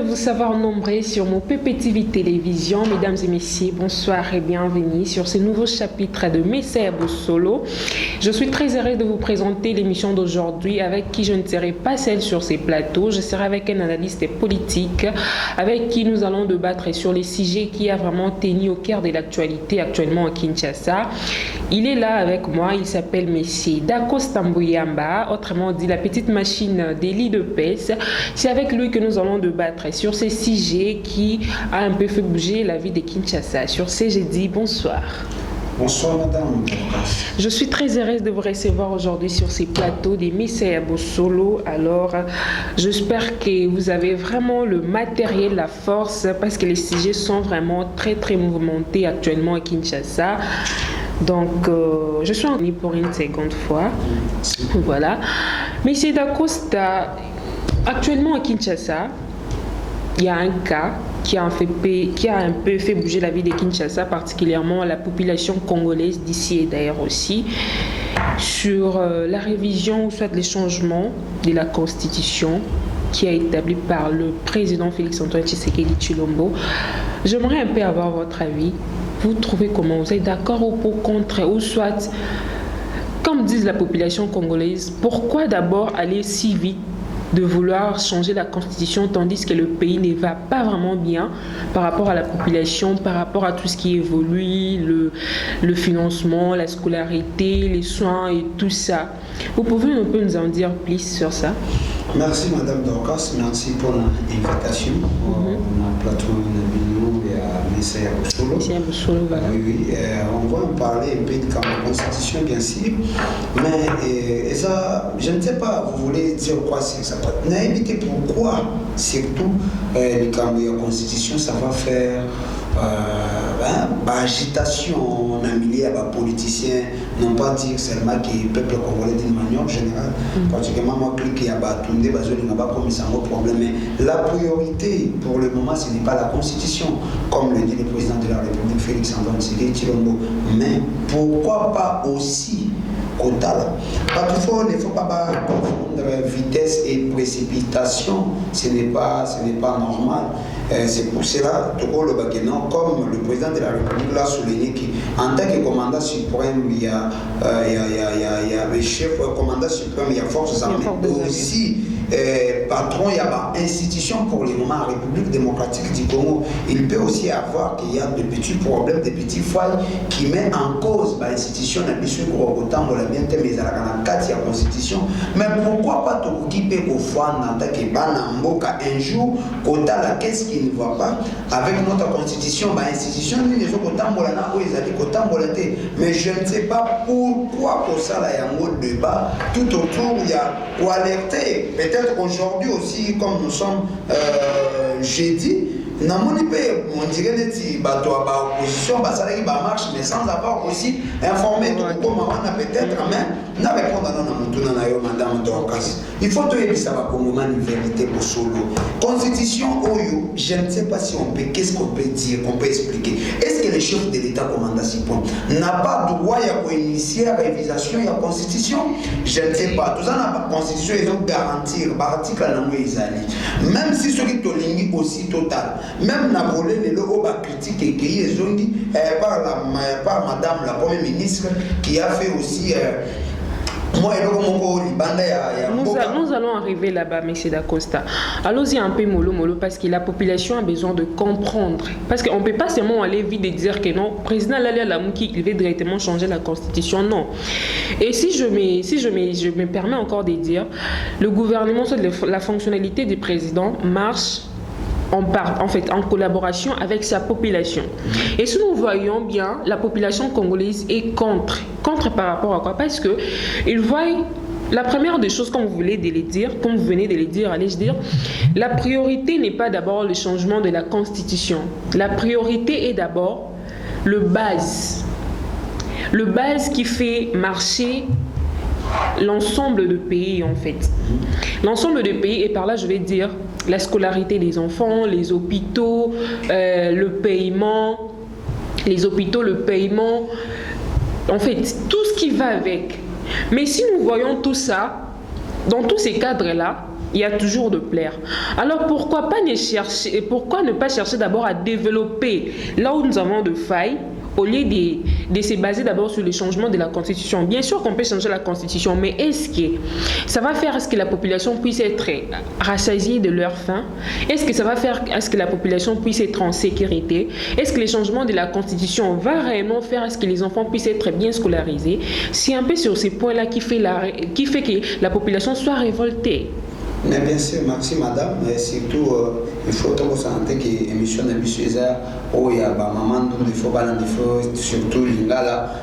vous savoir nombreux sur mon PPTV Télévision. Mesdames et messieurs, bonsoir et bienvenue sur ce nouveau chapitre de Messiah Bossolo. Je suis très heureuse de vous présenter l'émission d'aujourd'hui avec qui je ne serai pas seule sur ces plateaux. Je serai avec un analyste politique avec qui nous allons débattre sur les sujets qui a vraiment tenu au cœur de l'actualité actuellement à Kinshasa. Il est là avec moi, il s'appelle Monsieur Dacosta Mbuyamba, autrement dit la petite machine d'Élie de Pes. C'est avec lui que nous allons débattre sur ces sujets qui a un peu fait bouger la vie de Kinshasa. Sur ce, j'ai dit bonsoir. Bonsoir madame. Je suis très heureuse de vous recevoir aujourd'hui sur ces plateaux des Messiah Bossolo. Alors, j'espère que vous avez vraiment le matériel, la force, parce que les sujets sont vraiment très mouvementés actuellement à Kinshasa. Donc, je suis en ligne pour une seconde fois. Voilà. Monsieur Dacosta, actuellement à Kinshasa, il y a un cas qui a un peu fait bouger la vie de Kinshasa, particulièrement la population congolaise d'ici et d'ailleurs aussi, sur la révision ou soit les changements de la Constitution qui a été établie par le président Félix-Antoine Tshisekedi Tshilombo. J'aimerais un peu avoir votre avis. Vous trouvez comment? Vous êtes d'accord ou pour contre? Ou soit, comme disent la population congolaise, pourquoi d'abord aller si vite de vouloir changer la constitution tandis que le pays ne va pas vraiment bien par rapport à la population, par rapport à tout ce qui évolue, le financement, la scolarité, les soins et tout ça. Vous pouvez un peu nous en dire plus sur ça? Merci madame Dorcas, merci pour l'invitation au plateau de et à Messiah Bossolo. Voilà. Oui, on va en parler un peu de la constitution bien sûr, mais ça, je ne sais pas, vous voulez dire quoi c'est ça? N'invitez pourquoi surtout les la constitution ça va faire agitation dans le milieu des politiciens, non pas dire seulement que le peuple congolais d'une manière générale, particulièrement moi clique y a Batunde, Bazoli n'a pas comme ça un problème, mais la priorité pour le moment ce n'est pas la constitution, comme le dit le président de la République Félix-Antoine Tshilombo, mais pourquoi pas aussi Kotala. Parce qu'il ne faut pas confondre vitesse et précipitation, ce n'est pas normal. C'est pour cela que comme le président de la République l'a souligné, qu'en tant que commandant suprême, il y a le chef commandant suprême, il y a forces armées, aussi patron, il y a une institution pour le moment en République démocratique du Congo. Il peut aussi avoir qu'il y a de petits problèmes, de petits failles qui mettent en cause l'institution de la constitution. Mais pourquoi pas t'occuper au foie un jour, qu'est-ce qui ne va pas avec notre constitution, l'institution, mais je ne sais pas pourquoi pour ça, il y a un mot de débat. Tout autour, il y a quoi alerter. Peut-être qu'aujourd'hui aussi, comme nous sommes jeudi, on dirait que l'opposition marche, mais sans avoir aussi informé tout le monde, peut-être même, madame Dorcas. Il faut que ça va comme une vérité pour solo. Constitution, je ne sais pas si on peut, qu'est-ce qu'on peut dire, qu'on peut expliquer. Est-ce que le chef de l'État commandant n'a pas droit à initier la révisation de la Constitution? Je ne sais pas. Tout ça, la Constitution, ils ont garanti, l'article même si ce qui est aussi total. Même na volé les logos critique et qui est dit par madame la première ministre qui a fait aussi nous allons arriver là-bas, monsieur Dacosta. Allons-y un peu mollo parce que la population a besoin de comprendre. Parce qu'on ne peut pas seulement aller vite et dire que non, président Lalia Lamouki, il veut directement changer la constitution. Non. Et si je me permets encore de dire, le gouvernement, la fonctionnalité du président marche en collaboration avec sa population. Et si nous voyons bien, la population congolaise est contre par rapport à quoi? Parce que ils voient la première des choses, comme vous venez de le dire, allez-je dire, la priorité n'est pas d'abord le changement de la constitution. La priorité est d'abord le base qui fait marcher l'ensemble du pays en fait. L'ensemble du pays, et par là je vais dire la scolarité des enfants, les hôpitaux, le paiement, en fait tout ce qui va avec. Mais si nous voyons tout ça, dans tous ces cadres-là, il y a toujours de plaire. Alors pourquoi ne pas chercher d'abord à développer là où nous avons de failles, au lieu de se baser d'abord sur le changement de la Constitution. Bien sûr qu'on peut changer la Constitution, mais est-ce que ça va faire à ce que la population puisse être rassasiée de leur faim? Est-ce que ça va faire à ce que la population puisse être en sécurité? Est-ce que le changement de la Constitution va réellement faire à ce que les enfants puissent être bien scolarisés? C'est un peu sur ces points-là qui fait que la population soit révoltée. Mais bien sûr, merci madame. Mais surtout, il faut que vous sentez que l'émission de Bissouza, où il y a maman, il faut surtout l'ingala,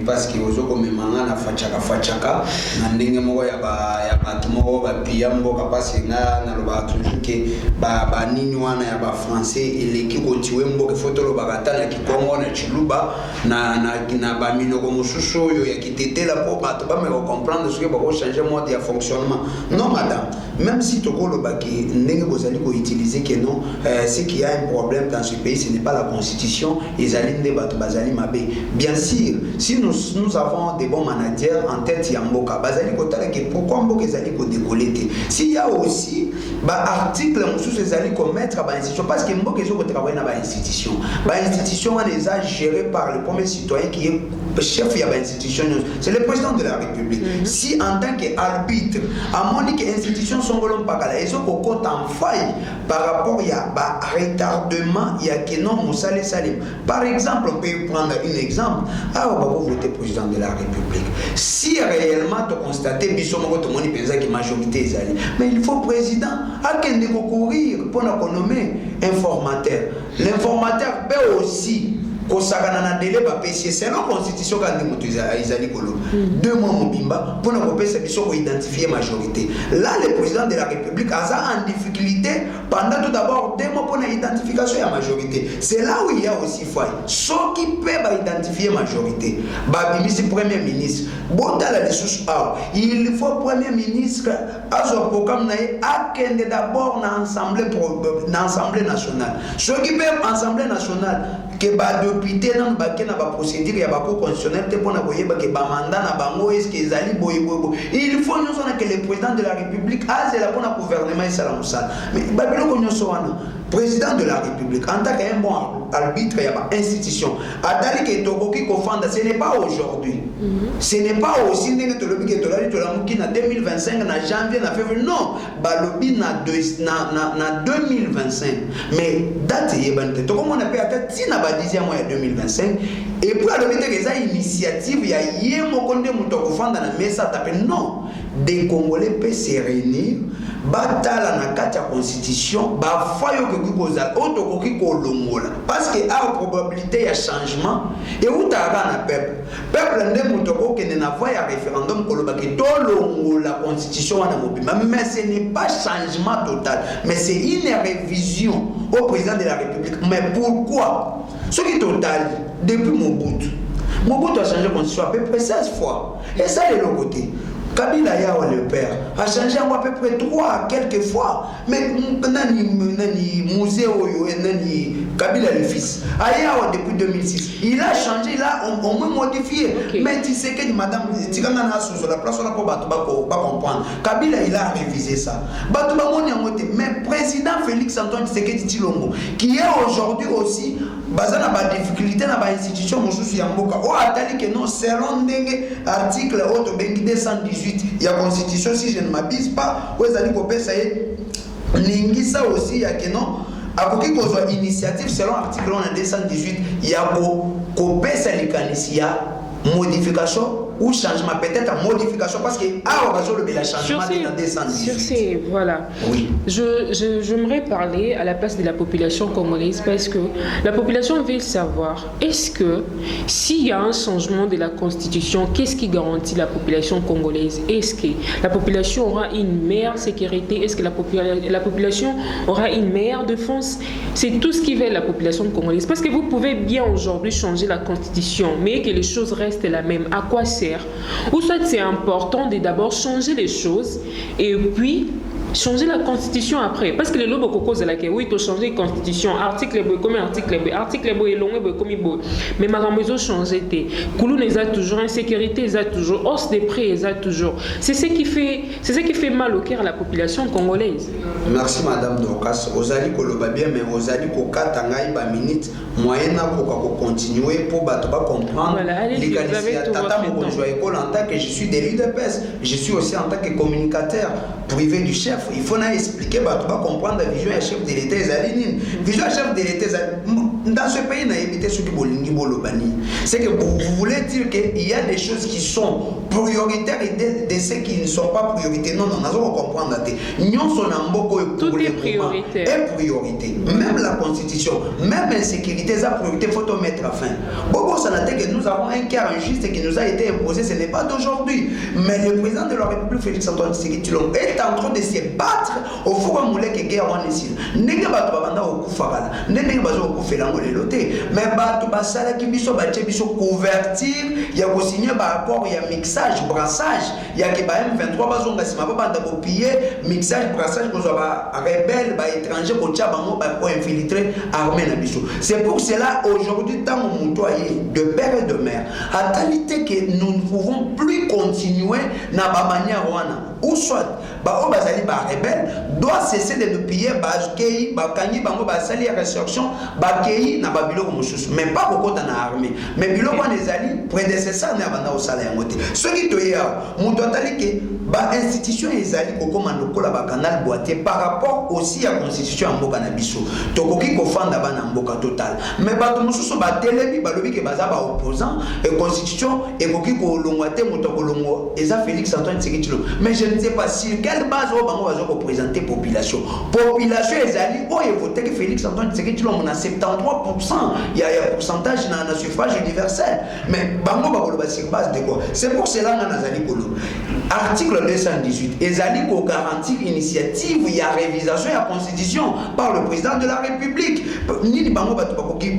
parce que vous avez na fachaka, nandingue mo ya batumo ba piambo kapasi na loba toujours que ba nini wana ya ba français et qui continuer mbo photo lo bagata na kikongo na chiluba na ba minoko mususu yo ya kitetela po bato ba me comprendre ce que ba changer mode de fonctionnement. Non madame, même si Togo le baki ndenge bozali ko utiliser que non, c'est qu'il y a un problème dans ce pays, ce n'est pas la constitution, les alines de bato bazali mabe. Bien sûr, si nous avons des bons managers en tête ya mboka bazali ko tala que pourquoi mboka ezali ko décoller. S'il y a aussi ba article mususu ezali ko mettre ba institution parce que mboka ezo ko travailler na ba institution. Ba institution on les a gérés par le premier citoyen qui est chef ya ba institution, c'est le président de la République. Si en tant qu'arbitre à moni que institution sont volontaires pakala ezo ko compte en faille par rapport ya ba retardement ya que non musale salim. Par exemple, on peut prendre un exemple. Ah, on va voter président de la République. Si réellement tu constates biso moko to moni penza que majorité ezali, mais il faut président a kende ko courir pour na nommer informateur. L'informateur peut aussi kosakana na délai ba PC selon constitution quand mutu izali kolo 2 mois mobimba pour na kopesa biso ko identifier majorité. Là le président de la République a en difficulté pendant tout d'abord 2 mois pour la identification de la majorité. C'est là où il y a aussi faille. Ceux qui peuvent identifier majorité, ba bimisi premier ministre, bota la ressource il faut premier ministre azo programme na akende d'abord na assemblée nationale. Ceux qui peuvent assemblée nationale que ba député nan baké na ba procédure ya ba cour constitutionnelle te pona koyeba que ba mandat na bango est-ce que ezali boye. Il faut nous on que le président de la République a c'est la bonne gouvernement et salamusal. Mais ba biloko nyonso wana président de la République en tant qu'un bon arbitre il y a pas institution adali que tokoki kofanda ce n'est pas aujourd'hui. Ce n'est pas aussi ndenge to lobi que to lali to lamuki na 2025 na janvier na février non ba lobi na 2025 mais date yebante to comme on appelle ata tina ba 10e mois ya 2025 et puis alors que ça initiative ya yemo konde muto kofanda na mesa tape non des Congolais peuvent se réunir batala na kati ya constitution ba fayo que kozala otokoki kolongola parce que a probabilité ya changement et utara na peuple nde mutoko kende na voie ya référendum koloba ki tolongola constitution wana mobimba mais ce n'est pas changement total mais c'est une révision au président de la République. Mais pourquoi ce qui est total depuis Mobutu a changé la constitution à peu près 16 fois et ça de l'autre côté Kabila Yawa le père a changé à peu près 3 quelques fois. Mais nani musée oyo nani Kabila le fils Ayawa depuis 2006 il a changé, il a au moins modifié. Mais tu sais que madame Tigana na sur la place on a pas comprendre. Kabila il a révisé ça. Batuba moni ngote mais président Félix Antoine Tshisekedi Tshilombo qui est aujourd'hui aussi bazana ba difficulté na ba institution mosusu ya mboka o atali que non selon ndenge article auto bengi 218 il y a constitution si je ne m'abuse pas où ezali ko pesa ye ningisa aussi ya que non akoki kozwa initiative selon article 218 il y a ko pesa likanisi ya modification ou changement, peut-être modification, parce que on va le changement de 218. Voilà. Oui. J'aimerais parler à la place de la population congolaise parce que la population veut savoir est-ce que s'il y a un changement de la constitution, qu'est-ce qui garantit la population congolaise? Est-ce que la population aura une meilleure sécurité? Est-ce que la population aura une meilleure défense? C'est tout ce qui veut la population congolaise. Parce que vous pouvez bien aujourd'hui changer la constitution, mais que les choses restent la même. À quoi sert? Ou soit c'est important de d'abord changer les choses et puis changer la constitution après parce que les lobes cause là que oui tu changer la constitution article comme article est long comme beau mais ma maison changer té coulou les a toujours insécurité les a toujours hausse des prix les a toujours c'est ce qui fait mal au cœur à la population congolaise. Merci madame Dorcas ozali koloba bien mais ozali kokata ngai ba minute moyenne ko continuer pour ba comprendre les tata mo joie école en tant que je suis délit de peste je suis aussi en tant que communicateur privé du chef il faut na expliquer ba comprendre la vision du chef de l'État ezali vision du chef de l'État dans ce pays na éviter ce qui bolingi bolobani c'est que vous voulez dire que il y a des choses qui sont prioritaires et de ceux qui ne sont pas prioritaires non nous allons comprendre nyonso na mboko tout est prioritaire et priorité même la constitution même l'insécurité ça priorité faut te mettre à fin bon ça n'a que nous avons un cas injuste qui nous a été imposé ce n'est pas d'aujourd'hui mais le président de la République Félix Antoine Tshisekedi Tshilombo est en train de se battre au four à mouler que guerre en ici ndenge bato babanda okufakala ndenge bazo okufela ngo lelo te mais bato basala ki biso batie biso couverture ya ko signer ba rapport ya mixage brassage ya ke ba M23 bazonga sima ba banda ko piller mixage brassage ko ba rebelle ba étranger ko tia bango ba ko infiltrer armée na biso c'est pour cela aujourd'hui tant mon toyer de père et de mère à talité que nous ne pouvons plus continuer na ba manière wana ou soit ba o bazali ba rebelle doit cesser de nous piller ba kei ba kangi bango ba sali résurrection ba kei na ba biloko mususu mais pas kokota na armée mais biloko wana ezali prédécesseur na banda osala yango te soki toya muto atali ke ba institution ezali kokoma lokola ba canal boîtier par rapport aussi à constitution ya mboka na biso tokoki kofanda bana mboka total mais bato mususu batelemi balobi ke baza ba opposant et constitution ekoki kolongwa te muto kolongwa eza Félix Antoine Tshisekedi Tshilombo mais je ne sais pas sur quelle base o bango bazo représenter population ezali oyo voté que Félix Antoine Tshisekedi Tshilombo na 73% il y a pourcentage na suffrage universel mais bango bakoloba sur base de quoi c'est pour cela nga nazali kolo article 218 ezali ko garantir initiative ya révisation ya constitution par le président de la République nini bango bato bakoki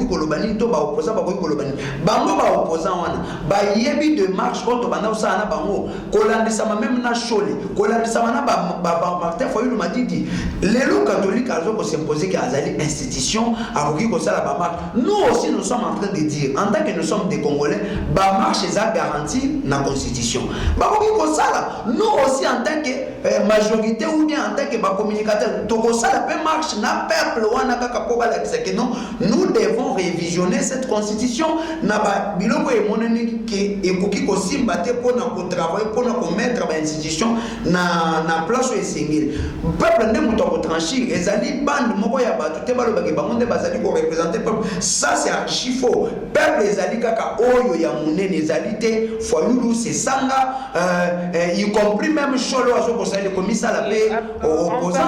koloba nini to ba opposant bakoki koloba nini bango ba opposant wana ba yebi de marche contre banda osala na bango kolandisa même na chole kolandisa na ba Martin Fayulu Madidi lelo catholique azo ko s'imposer que azali institution akoki ko sala ba marche nous aussi nous sommes en train de dire en tant que nous sommes des Congolais ba marche eza garantie na constitution bakoki ko sala nous aussi en tant que majorité ou bien en tant que ba communicateur to ko sala pe marche na peuple wana kaka ko bala que non nous devons révisionner cette constitution na ba biloko e moneni ke ekoki ko simba te pona ko travailler pona ko mettre ba institution na place et singil peuple ne muto ko tranchir ezali bande moko ya bato te balo bake bango nde bazali ko représenter peuple ça c'est archi faux peuple ezali kaka oyo ya munene ezali te Fayulu c'est sanga y compris même Cholo azo ko sala ko misala pe opposant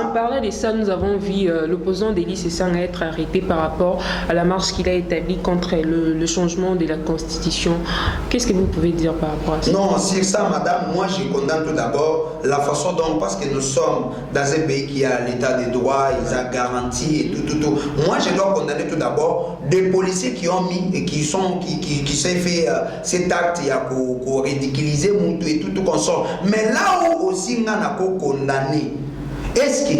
on parlait de ça nous avons vu l'opposant d'Élie Sesanga être arrêté par rapport à la marche qu'il a établie contre le changement de la constitution. Qu'est-ce que vous pouvez dire par rapport à ça? Non, sur ça, madame, moi je condamne tout d'abord la façon dont, parce que nous sommes dans un pays qui a l'état de droit, ils ont garanti et tout. Moi je dois condamner tout d'abord des policiers qui ont mis et qui s'est fait cet acte pour ridiculiser Moutou et tout consort. Mais là où aussi on a condamné, est-ce que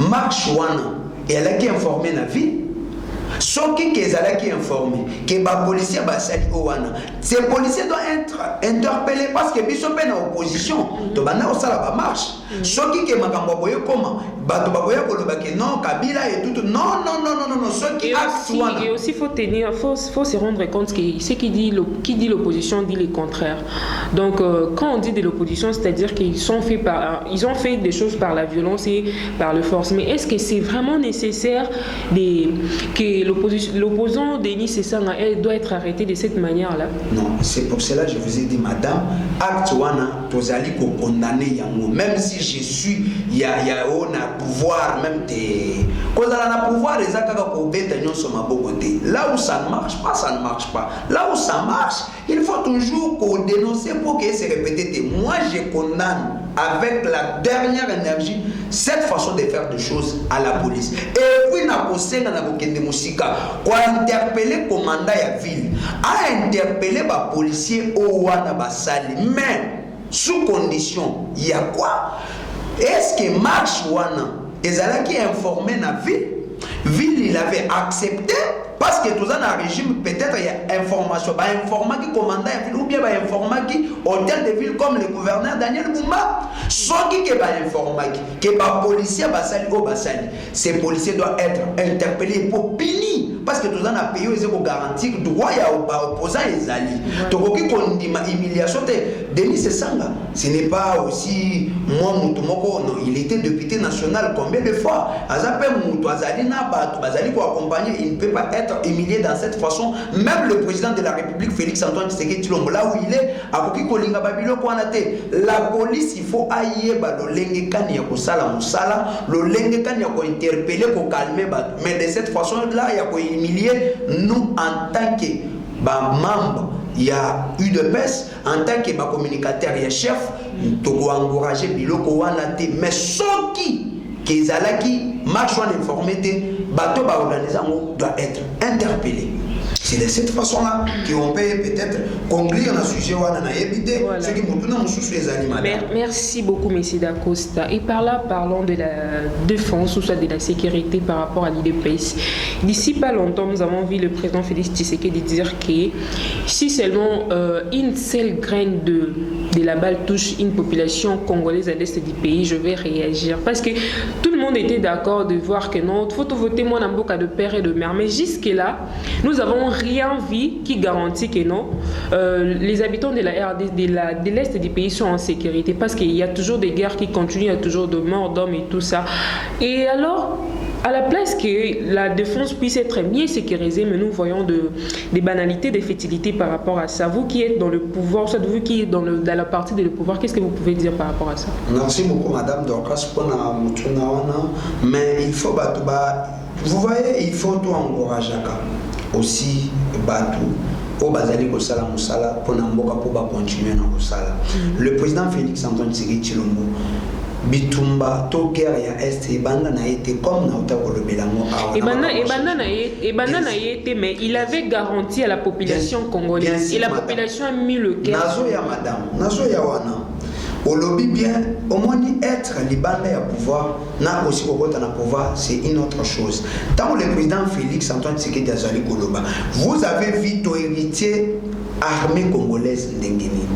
Marc Chouana, elle a qui informé la ville? Soki kezalaki informé que les policiers basali owana ces policiers doivent être interpellés parce que biso pe na opposition to bana osala ba marche soki ke makambo boye koma bato baboya koloba ke non Kabila et tout non soki acte et aussi faut se rendre compte que ce qui dit l'opposition dit le contraire donc quand on dit de l'opposition c'est-à-dire qu'ils ont fait des choses par la violence et par la force mais est-ce que c'est vraiment nécessaire que l'opposant Denis Sesanga doit être arrêté de cette manière-là? Non, c'est pour cela que je vous ai dit, madame, acte wana tozali ko condamner yango même si je suis on a pouvoir même te kozala na pouvoir ezaka ko beta nyonso maboko te là où ça ne marche pas là où ça marche il faut toujours qu'on dénonce pour que ça se répète. Moi je condamne avec la dernière énergie cette façon de faire des choses à la police et puis na kosenga na bokende musika ko interpeller commandant ya ville a interpeller ba policier o wana basali mais sous condition il y a quoi est-ce que marche wana ezalaki informé na ville il avait accepté parce que tout ça dans le régime peut-être il y a information qui commandant ville ou bien qui hôtel de ville comme le gouverneur Daniel Bumba soit qui que ba policier basali au basali ces policiers doivent être interpellés pour punir parce que tout ça n'a payé pour garantir droit ya opposant les alliés donc qui condima humiliation Denis Sesanga ce n'est pas aussi moi Mutumoko non il était député national combien de fois azape mutu azali na batu bazali ko accompagner il ne peut pas être humilié dans cette façon. Même le président de la République, Félix Antoine Tshisekedi Tshilombo, là où il est, la police, il faut aïe le lenge kani ya kosala musala, le lenge kani ya ko interpeller, ko calmer, mais de cette façon-là, il y a ko humilier nous en tant que membre. Il y a eu de baisse en tant que communicateur et chef, tu dois encourager Biloko Wanate, mais ceux qui marche en informité, bateau organisation doit être interpellé. C'est de cette façon-là qu'on peut peut-être conclure le sujet voilà. Ce qui nous les animaux. Merci beaucoup, M. Dacosta. Et par là, parlons de la défense ou soit de la sécurité par rapport à l'IDPS. D'ici pas longtemps, nous avons vu le président Félix Tshisekedi dire que si seulement une seule graine de la balle touche une population congolaise à l'est du pays, je vais réagir. Parce que tout le monde était d'accord de voir que non, il faut voter moi dans beaucoup de père et de mère. Mais jusque-là, nous n'avons rien vu qui garantit que non, les habitants de la RD, de l'est du pays sont en sécurité. Parce qu'il y a toujours des guerres qui continuent, il y a toujours de morts d'hommes et tout ça. Et alors, à la place que la défense puisse être mieux sécurisée, mais nous voyons des banalités, des fétilités par rapport à ça. Vous qui êtes dans le pouvoir, soit vous qui êtes dans la partie de le pouvoir, qu'est-ce que vous pouvez dire par rapport à ça? Merci beaucoup, Madame Dorcas, pour mais il faut vous voyez, il faut tout encourager aussi Batou. Au Bazali Kosala Moussala, pour continuer à Kosala. Le président Félix Antoine Tshisekedi Tshilombo, Bitumba, to guerre ya est et banda na été comme na utako le belango et banda na été mais il avait garanti à la population congolaise et la population a mis le cœur. Nazo ya madame, nazo ya wana. Au lobby bien, au moins être libanais à pouvoir, n'a aussi au na pouvoir, c'est une autre chose. Tant le président Félix Antoine Tshisekedi Azali Koloba, vous avez vu ton héritier armée congolaise ndengeni.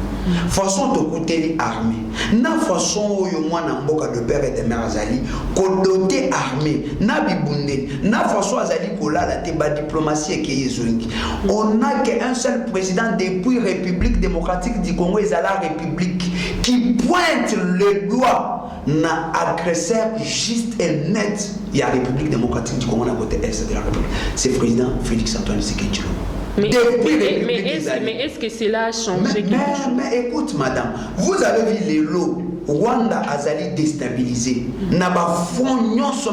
Façon de côté armée. Na façon où yo mwana mboka de père et de mère Azali, ko doté armée, na bibundeli, na façon Azali kolala te ba diplomatie ke yezongi. On n'a qu'un seul président depuis République démocratique du Congo et la République qui pointe le doigt na agresseur juste et net. Il y a la République démocratique du Congo à côté est de la République. C'est le président Félix Antoine Tshisekedi Tshilombo. Mais est-ce que cela a changé? Mais écoute, madame, vous avez vu les lots. Rwanda Azali déstabilisé. Naba fonds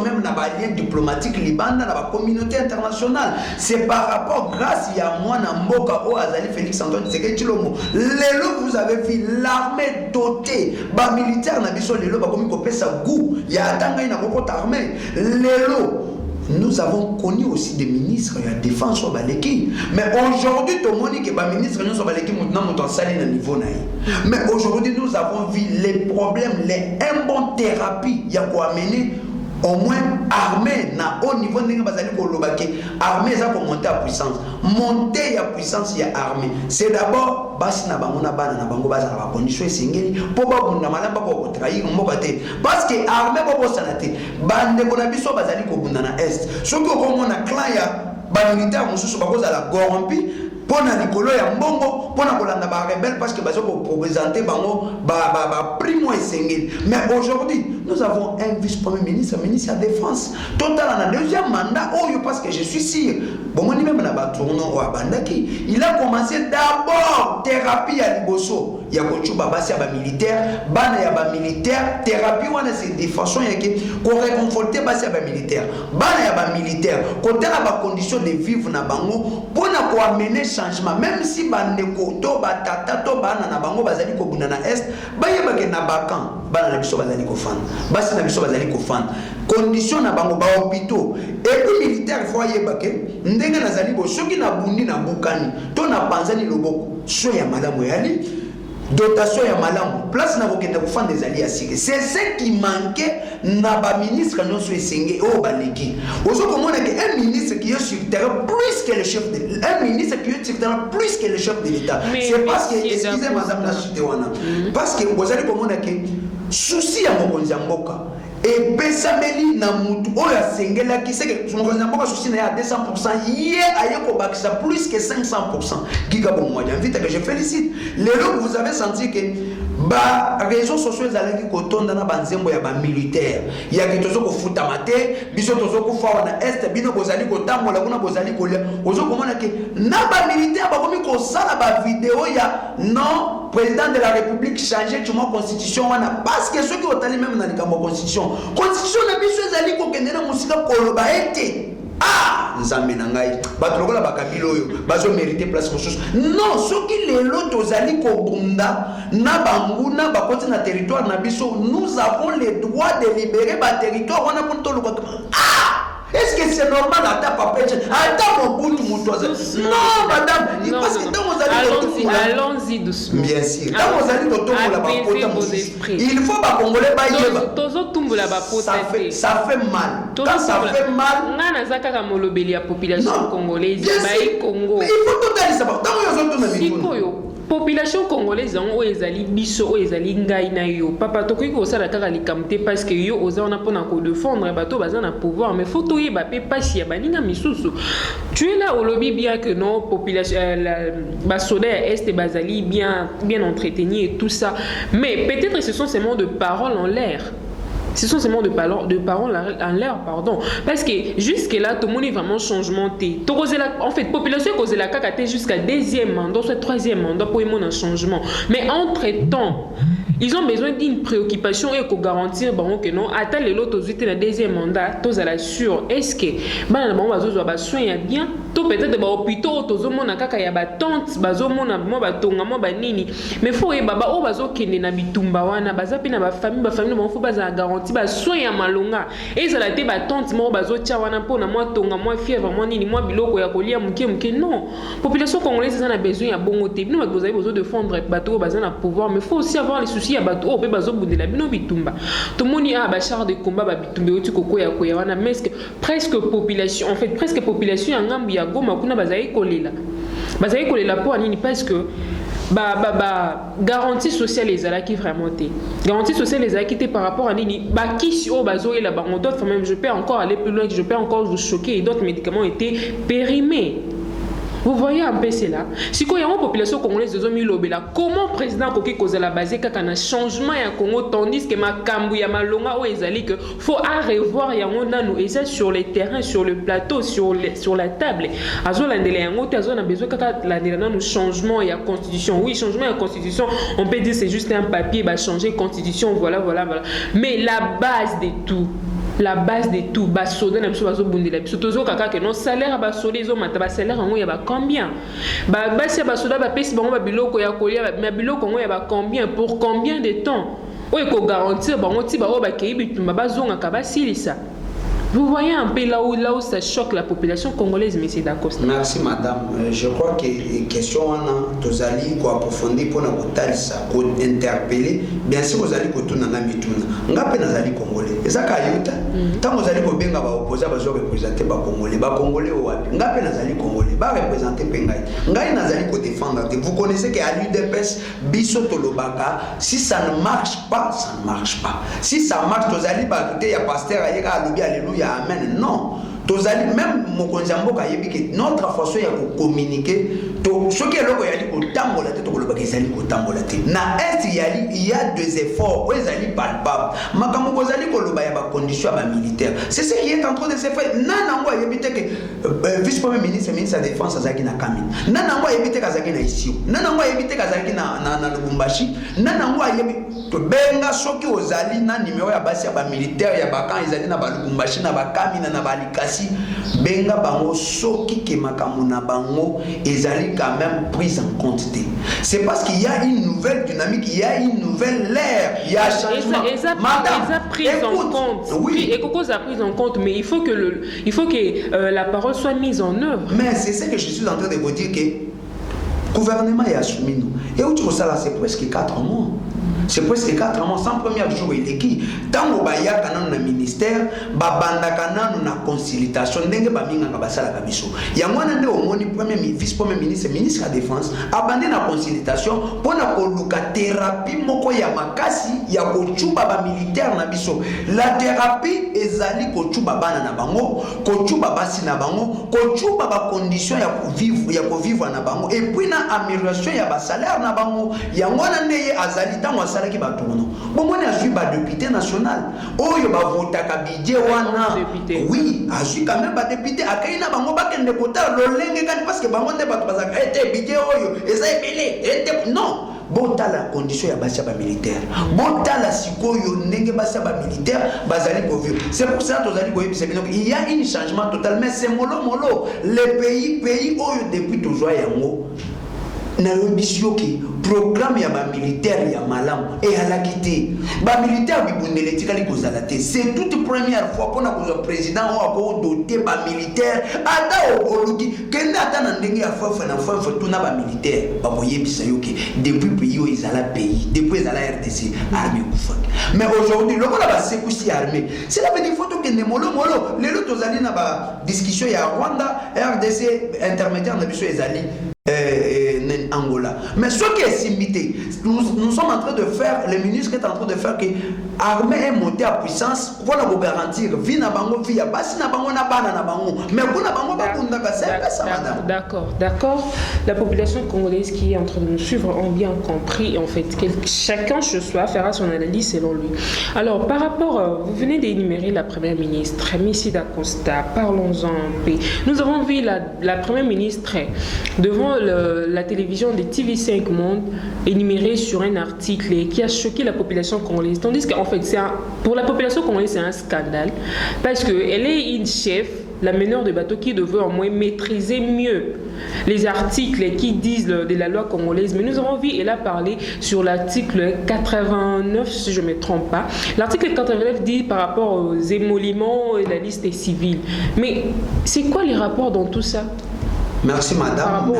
même naba lien diplomatique Liban dans la communauté internationale. C'est par rapport grâce à moi Namboka au Azali Félix Antoine Tshisekedi Tshilombo. Les lots vous avez vu l'armée dotée, ba militaire na biso les lots ba komi ko pesa goût. Ya tanga ina ko armée. Les lots nous avons connu aussi des ministres de la défense au Baleki. Mais aujourd'hui, tout le monde dit que les ministres de la Baleki sont salés à niveau. Mais aujourd'hui, nous avons vu les problèmes, les bonnes thérapies. Il y a quoi amener au moins armée na haut niveau de l'armée ça pour monter à puissance. Monter à puissance, il y a armée. C'est d'abord basi na bango na bana na bango baza na ba condition esengeli po ba bunda malamba ko trahir mboka te parce que armée bo sanate bande ko na biso bazali ko bunda na est soki ko mona clan ya ba militaire mususu ba koza la corrompi pona likolo ya mbongo pona kolanda ba rebelle parce que bazo ko présenter bango ba primo esengeli. Mais aujourd'hui nous avons un vice-premier ministre, ministre de la Défense total en deuxième mandat parce que je suis sûr bon moi même na ba tournon wa bandaki il a commencé d'abord thérapie à liboso ya kochuba basi ya ba militaire bana ya ba militaire thérapie wana c'est des façons yake ko réconforter basi ya ba militaire bana ya ba militaire ko tela ba condition de vivre na bango pona ko amener changement même si bandeko to batata to bana na bango bazali ko bunda na est bayeba ke na bakan bana na biso bazali ko fana basi na biso bazali ko fana condition na bango ba hôpitaux et puis militaire faut yeba ke ndenge nazali bo soki na bundi na bukani to na panzani loboko so ya madame yali dotation ya malamu place na kokende kofanda ezali ya sika. C'est ce qui manquait na ba ministre nyonso esenge o baleki. Ozo komona que un ministre qui est sur terrain plus que le chef de un ministre qui est sur terrain plus que le chef de l'État. C'est parce que excusez madame la chute wana. Parce que vous allez komona que souci ya mokonzi mboka et besameli na mutu oyo asengelaki seke mokonzi mboka souci na ya 200% ye ayeko bakisa plus que 500%. Giga bon moi j'invite que je félicite les lots vous avez senti que ba réseaux sociaux ezalaki kotonda na banzembo ya ba militaire ya kitozo ko futa mate biso tozo ko fa na est bino bozali ko tambola kuna bozali ko lia ozo komona ke na ba militaire ba komi ko sala ba vidéo ya non président de la République changer tu mo constitution wana parce que ceux qui otali même na likambo constitution na biso ezali ko kendena musika koloba ete ah nzambe na ngai bato lokola bakabila oyo bazo mériter place mosusu non soki lelo tozali kobunda na banguna bakoti na territoire na biso nous avons le droit de libérer ba territoire wana pour toluka ah. Est-ce que c'est normal à ta papa? À ta mon bout non madame il passe que dans vos allons-y doucement bien sûr dans vos allez autour la bapote il faut pas congolais ba yeba tozo tumbola bapote ça fait mal quand ça fait mal ngana zaka molobeli ya population congolaise ba Congo il faut tout aller savoir dans yo zo tuna mikoyo population congolaise o ezali biso o ezali ngai na yo papa tokoki ko sala kaka likamte parce que yo oza on a pona ko défendre bato baza na pouvoir mais faut toye ba pe pasi ya baninga misusu tu es là au lobby bien que non population ba soda est bazali bien entretenu et tout ça mais peut-être ce sont seulement de paroles en l'air. Ce sont seulement de paroles en l'air, pardon. Parce que jusque-là, tout le monde est vraiment changement. En fait, population cause la cacaté jusqu'à deuxième mandat, soit troisième mandat pour un changement. Mais entre-temps, ils ont besoin d'une préoccupation et qu'on garantir que non, attends les autres dans le deuxième mandat, tous à la sûre. Est-ce que soin bien, tout peut-être des hôpitaux, tous au monde kaka ya ba tante, bazo mona mo ba tonga mo ba nini. Mais faut y baba o bazo kende na bitumba wana, baza pe na ba famille mo faut baza garantir ba soin ya malonga. Et ça la te ba tante mo bazo tia wana pona mo tonga mo fièvre mo nini mo biloko ya kolia muke non. Population congolaise a besoin ya bongo te. Nous vous avez besoin de fondre bateau baza na pouvoir, mais faut aussi avoir les soucis ya bateau pe bazo bundela bino bitumba. Tout le monde a ba char de combat ba bitumba oti koko ya koya wana mais presque population en fait presque population ya ngambi ya Goma kuna bazali kolela pour nini parce que garantie sociale les alaki vraiment té garantie sociale les alaki par rapport à nini kisi o bazo et la bango d'autres même je peux encore aller plus loin je peux encore vous choquer et d'autres médicaments étaient périmés. Vous voyez un peu cela. Si il y a une population congolaise de 2000 comment le président Koki Kozala basé quand un changement à Congo tandis que ma kambu ya malonga o ezali que faut à revoir ya ngona nous et ça sur les terrains sur le plateau sur la table. Azola ndele yango te azola besoin kaka la ndela nous changement ya constitution. Oui, changement ya constitution, on peut dire c'est juste un papier va changer constitution voilà. Mais la base de tout basoda na biso bazobundela biso tozo kaka ke non salaire basoda izo mata ba salaire ngo ya ba combien basi basoda ba pesi bango ba biloko ya kolia ba biloko ngo ya ba combien pour combien de temps oyo ko garantir bango ti ba o ba kei bitumba bazonga ka basilisa. Vous voyez un peu là où ça choque la population congolaise, M. Dacosta. Merci, madame. Je crois que les questions, vous allez approfondir pour nous interpeller. Bien sûr, vous allez tourner dans la mituna. Vous allez congolais. Et ça, quand vous allez bien opposer, vous allez représenter les Congolais. Les Congolais, vous allez congolais. Vous allez représenter Pengaï. Vous allez défendre. Vous connaissez qu'à l'UDPS, Bisso Tolobaka, si ça ne marche pas, ça ne marche pas. Si ça marche, vous allez écouter, il y a pasteur, il y a alléluia. Amen. Non. Même mokonzi mboka yebi que notre façon ya communiquer to ce qui est loko yali ko tambola te to ko baki zali ko tambola te na est il y a des efforts où zali palpable makambo ko zali ko loba ya ba condition ba militaire c'est ce qui est en train de se faire nana ngo yebi te que vice premier ministre de la défense azaki na Kamina nana ngo yebi te kazaki na Isio nana ngo yebi te kazaki na Lubumbashi nana ngo yebi to benga soki ozali na numéro ya basi ya ba militaire ya ba kan ezali na ba Lubumbashi na ba Kamina na ba Likasi benga bango soki ke makambo na bango ezali quand même prise en compte. C'est parce qu'il y a une nouvelle dynamique, il y a une nouvelle ère, il y a un changement. Madame, prise en compte. Oui, et Coco a pris en compte, mais il faut que la parole soit mise en œuvre. Mais c'est ce que je suis en train de vous dire que gouvernement est assumé nous. Et où tu vois ça là, c'est presque 4 mois. C'est presque 4 mois, sans premier jour il est qui. Tant que baya kana na ministère, babanda kana na consultation, ndenge ba minga basala kabiso. Ya mwana nde omoni premier vice premier ministre, ministre de la défense, abandé na consultation pour na koluka thérapie moko ya makasi ya kochuba ba militaire na biso. La thérapie ezali kochuba bana na bango, kochuba basi na bango, kochuba ba condition ya vivre na bango et puis na amélioration ya ba salaire na bango. Ya mwana nde ye azali tango qui va tourner. Bon, moi, je suis député national. Oh, il va voter à budget wana. Oui, je suis quand même député. À Kaina, bango ba kende kota lolenge kan parce que bango ne pas parce que était budget oyo. Et ça est belé. Non. Bon, t'as la condition ya basi ba militaire. Bon, t'as la sikoyo ndenge basi ba militaire bazali pour vivre. C'est pour ça que tozali ko yebisa bino il y a un changement total mais c'est mollo. Les pays oyo depuis toujours yango. Na yobisio ki programme ya ba militaire ya malam et à la quitter ba militaire bibundele tikali kozala te c'est toute première fois pour na ko président o ko doter ba militaire ata oluki kende ata na ndenge ya fafa na fafa tout na ba militaire ba boyebisa yoki depuis pays o izala pays depuis izala RDC armée kufa mais aujourd'hui le la ba sekusi armée c'est la petite photo que ne molo les autres tozali na ba discussion ya Rwanda RDC intermédiaire na biso ezali Angola. Mais ce qui est simité, nous sommes en train de faire, le ministre est en train de faire que l'armée est montée à puissance pour la garantir. Vie na bango, vie à basi na bango na bana na bango. Mais pour na bango, d'accord. La population congolaise qui est en train de nous suivre ont bien compris en fait que chacun chez soi fera son analyse selon lui. Alors par rapport, vous venez d'énumérer la première ministre, Missy Dacosta, parlons-en un peu. Nous avons vu la première ministre devant la télévision de TV5 Monde énumérée sur un article qui a choqué la population congolaise. Tandis qu'en fait, pour la population congolaise, c'est un scandale parce qu'elle est une chef, la meneur de bateau qui devait au moins maîtriser mieux les articles qui disent de la loi congolaise. Mais nous avons vu, elle a parlé sur l'article 89, si je ne me trompe pas. L'article 89 dit par rapport aux émoluments et la liste civile. Mais c'est quoi les rapports dans tout ça? Merci madame,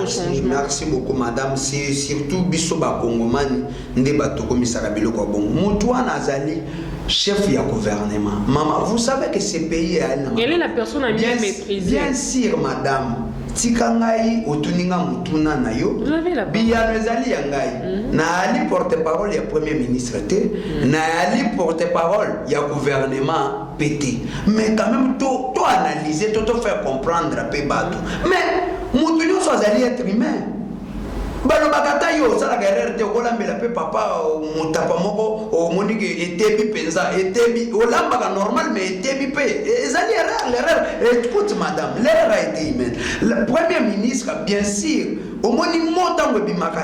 merci beaucoup madame. C'est surtout Bisoba Kongomani Ndebato Komisara Biloko Bon. Moutouan Azali, chef ya gouvernement. Maman, vous savez que ce pays est elle est la personne à bien maîtriser. Bien sûr madame. Tikangai otuninga mutuna na yo. Vous avez la Biyano ezali yangai. Na ali porte-parole ya premier ministre te, na ali porte-parole ya gouvernement pété. Mais quand même to analyser, to faire comprendre pe bato. Mais mutunyo so azali être humain. Balo bakata yo sala guerre te kolambela pe papa mutapa moko o monike etebi penza etebi olamba normal mais etebi pe ezali l'erreur écoute madame l'erreur a été humaine. Le premier ministre bien sûr au moni montant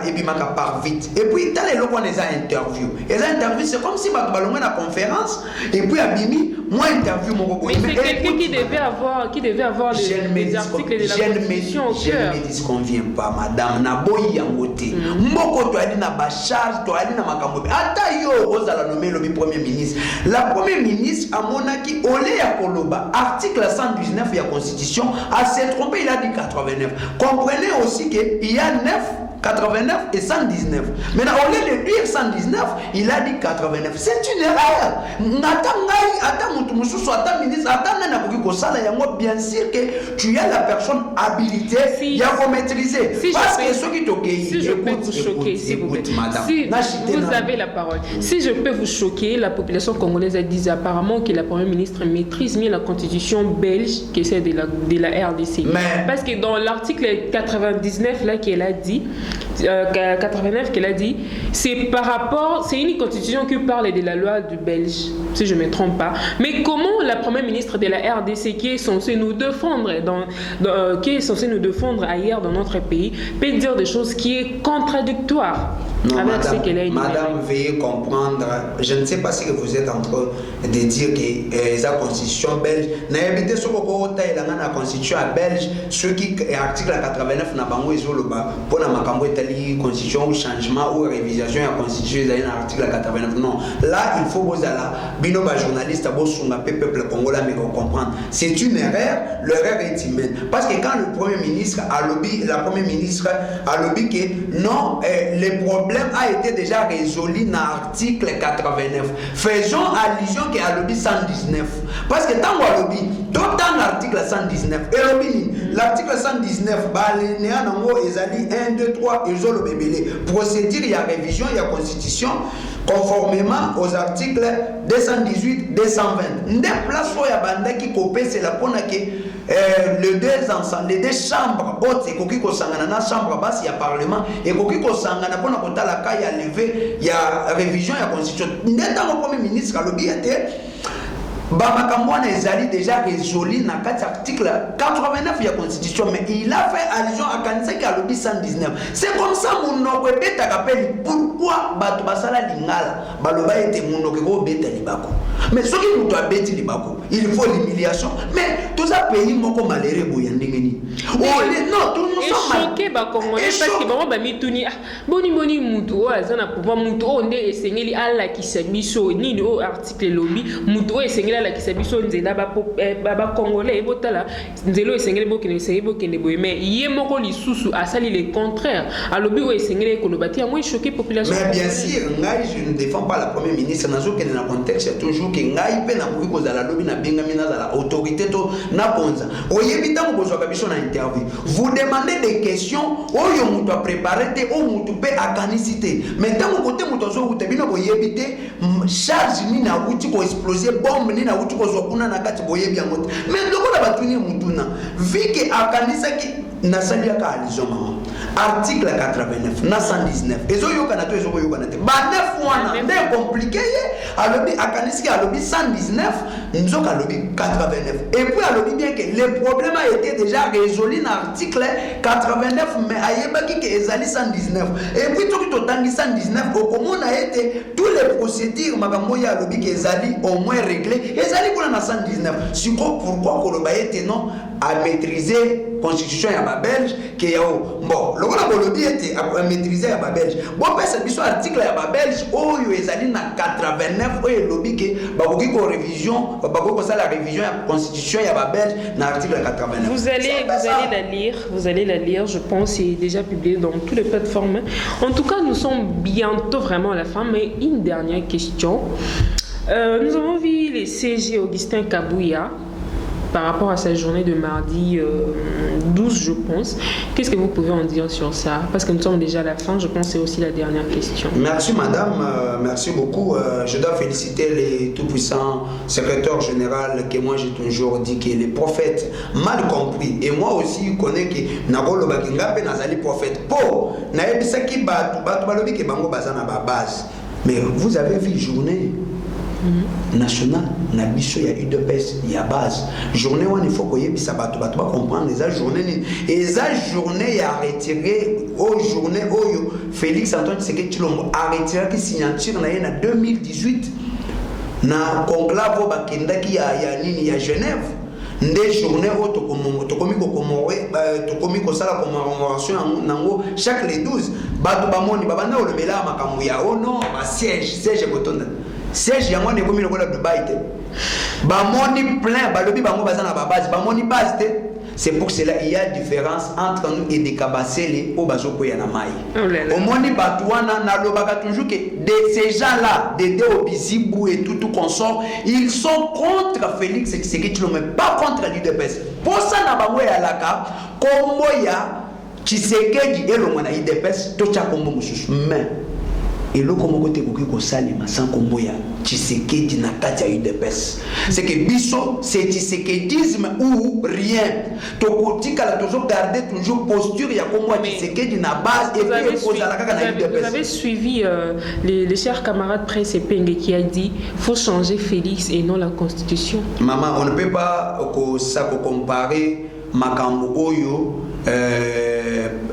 ebimaka par vite et puis dans les locaux on les a interview c'est comme si bato balongwe na conférence et puis abimi moi interview moko. Mais c'est quelqu'un qui devait avoir les articles de la constitution au cœur. Je ne me disconviens pas madame na boyi yangote mboko to ali na ba charge to ali na makambo ata yo ozala nommé le premier ministre. La premier ministre amonaki ole ya koloba article 119 de la constitution a s'est trompé, il a dit 89. Comprenez aussi que il y a 89 et 119. Maintenant, au lieu de dire 119, il a dit 89. C'est une erreur. Bien sûr que tu as la personne habilitée à maîtriser. Parce que ceux qui t'obéissent, si je peux vous choquer, s'il vous plaît. Si vous avez la parole. Si je peux vous choquer, la population congolaise a dit apparemment que la première ministre maîtrise mieux la constitution belge que celle de la RDC. Parce que dans l'article 99 là qu'elle a dit, 89 qu'elle a dit, c'est par rapport, c'est une constitution qui parle de la loi du Belge, si je ne me trompe pas. Mais comment la première ministre de la RDC qui est censée nous défendre ailleurs dans notre pays peut dire des choses qui est contradictoires? Non, madame, veuillez comprendre. Je ne sais pas si vous êtes en train de dire que la constitution belge, n'habitez sur la constitution belge, ceux qui article 89 n'a pas pour la macambo ezali constitution ou changement ou révision ya constitution ezali na article 89. Non, là il faut vous alla bino ba journaliste bo sunga peuple congolais mais comprendre. C'est une erreur, l'erreur est humaine parce que quand le premier ministre a lobby, la première ministre a lobby que non, le problème a été déjà résolu dans l'article 89. Faisons allusion qu'à lobby 119 parce que tant qu'on lobby d'autant l'article 119 et lobby l'article 119 balénéa nango ezali 1 2 3 ezolo bébélé procédure il y a révision il y a constitution conformément aux articles 218 220 nde place ya banda qui copé c'est la pona que les deux chambres hautes ekoki kosangana na chambre basse ya parlement ekoki kosangana pona kotala ka ya levé ya révision ya constitution nde tango premier ministre alobi ete bamakambo wana ezali déjà résolu na kati article 89 ya constitution mais il a fait allusion à kanisaki alobi 119. C'est comme ça monoko ebetaka pe pourquoi bato basala lingala baloba ete monoko ko beta libako mais soki muto abeti libako il faut l'humiliation mais tout ça pays moko malere boya ndengeni non tout nous sommes choqués ba congolais parce que bango ba mituni boni muto azana pouvoir muto onde esengeli ala kisabiso nini o article lobby muto esengeli ala kisabiso nzela ba congolais ebotala nzelo esengeli bokene boye mais yemoko lisusu asali le contraire a lobby o esengeli kolobati ya moi choqué population. Mais bien sûr ngai je ne défends pas la première ministre nazo que dans contexte c'est toujours que ngai pe na kuiko za la lobby na bengami na za la autorité to na bonza oyebita mo bozwa kabiso na interview vous demandez des questions oyo muto a préparé te o muto pe akanisité mais tant côté muto zo utebino boyebite charge ni na wuti ko exploser bombe ni na wuti ko zo kuna na kati boyebi yango mais loko na batuni mutuna vike akanisa ki na salia ka allusion mama article 89 na 119 ezo yoka na to ezo yoka na te ba 9 wana ndé compliqué alobi akanisi alobi 119 nzoka alobi 89 et puis alobi bien que le problème a été déjà résolu dans l'article 89 mais ayebaki que ezali 119 et puis tout to tangi 119 au commun a été tous les procédures makambo ya alobi que ezali au moins réglé ezali kuna na 119 siko pourquoi koloba ete non à maîtriser constitution ya ba belge que yao bon lokola bolobi ete à maîtriser ya ba belge bon pesa biso article ya ba belge oyo ezali na 89 oyo lobi que bakoki ko révision bakoki ko sala la révision ya constitution ya ba belge na article 89. Vous allez la lire, je pense c'est déjà publié dans toutes les plateformes. En tout cas, nous sommes bientôt vraiment à la fin, mais une dernière question. Nous avons vu les CG Augustin Kabouya par rapport à sa journée de mardi 12, je pense. Qu'est-ce que vous pouvez en dire sur ça? Parce que nous sommes déjà à la fin, je pense que c'est aussi la dernière question. Merci madame, merci beaucoup. Je dois féliciter les tout-puissants secrétaires généraux que moi j'ai toujours dit que les prophètes mal compris. Et moi aussi, je connais que Nagolo Bakingape Nazali prophète. Po, Naebisaki Batu, Batu Balobi ke Bango Bazana ba base. Mais vous avez vu journée national na biso ya UDPS ya base journée où il faut que yebisa bato ba comprendre les journées et za journée ya retiré au journée oyo Félix Antoine Tshisekedi Tshilombo a retiré qui signature na 2018 na conclave bakendaki ya nini ya Genève nde journée o tokomi kosala commémoration nango chaque les 12 bato bamoni babanda olobela makambo ya ono ba siège botonda siège yango ne komi lokola Dubaï te bamoni plein balobi bango bazana ba base bamoni base te. C'est pour cela il y a différence entre nous et des kabasele au bazoko ya na mai au moni batouana na lobaka toujours que de ces gens là de Obizibou et tout consort ils sont contre Félix Tshisekedi mais pas contre l'UDPS pour ça na bango ya laka kombo ya Tshisekedi elongo na UDPS to cha kombo mususu mais et le comment côté ko salima sans kombo ya Tshisekedi na kati ya UDPS c'est que biso c'est Tshisekedisme ou rien tokotika la toujours garder toujours posture ya kombo ya Tshisekedi na base et puis kozala kaka na UDPS. Vous avez suivi les chers camarades presse Penge qui a dit faut changer Félix et non la constitution. Maman, on ne peut pas comparer makambo oyo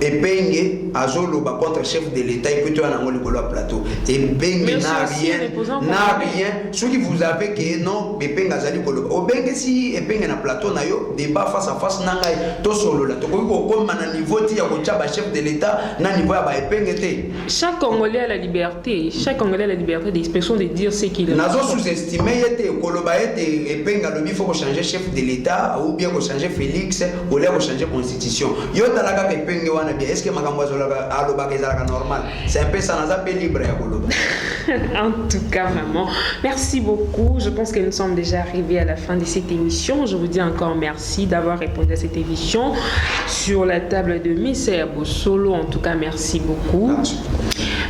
Epenge azoloba contre chef de l'État et puis tu as un plateau. Epenge n'a rien. Ce que vous avez que non, Epenge azali koloba. Obenge si Epenge na plateau na yo débat face à face na ngai to solo la to ko comme na niveau ti ya ko chaba chef de l'État na niveau ya ba Epenge te. Chaque Congolais a la liberté, d'expression de dire ce qu'il a. Nazo sous-estimer yete koloba yete Epenge alobi faut ko changer chef de l'État ou bien ko changer Félix ou là ko changer constitution. Yo talaka Epenge wana bien est-ce que makambo azolaka aloba kezalaka normal. C'est un peu ça naza pe libre ya koloba. En tout cas, vraiment, merci beaucoup. Je pense que nous sommes déjà arrivés à la fin de cette émission. Je vous dis encore merci d'avoir répondu à cette émission sur la table de Missa Bosolo. En tout cas, merci beaucoup.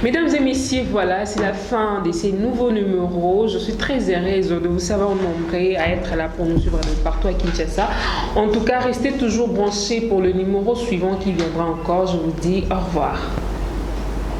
Mesdames et messieurs, voilà, c'est la fin de ces nouveaux numéros. Je suis très heureuse de vous savoir nombreux à être là pour nous suivre partout à Kinshasa. En tout cas, restez toujours branchés pour le numéro suivant qui viendra encore. Je vous dis au revoir.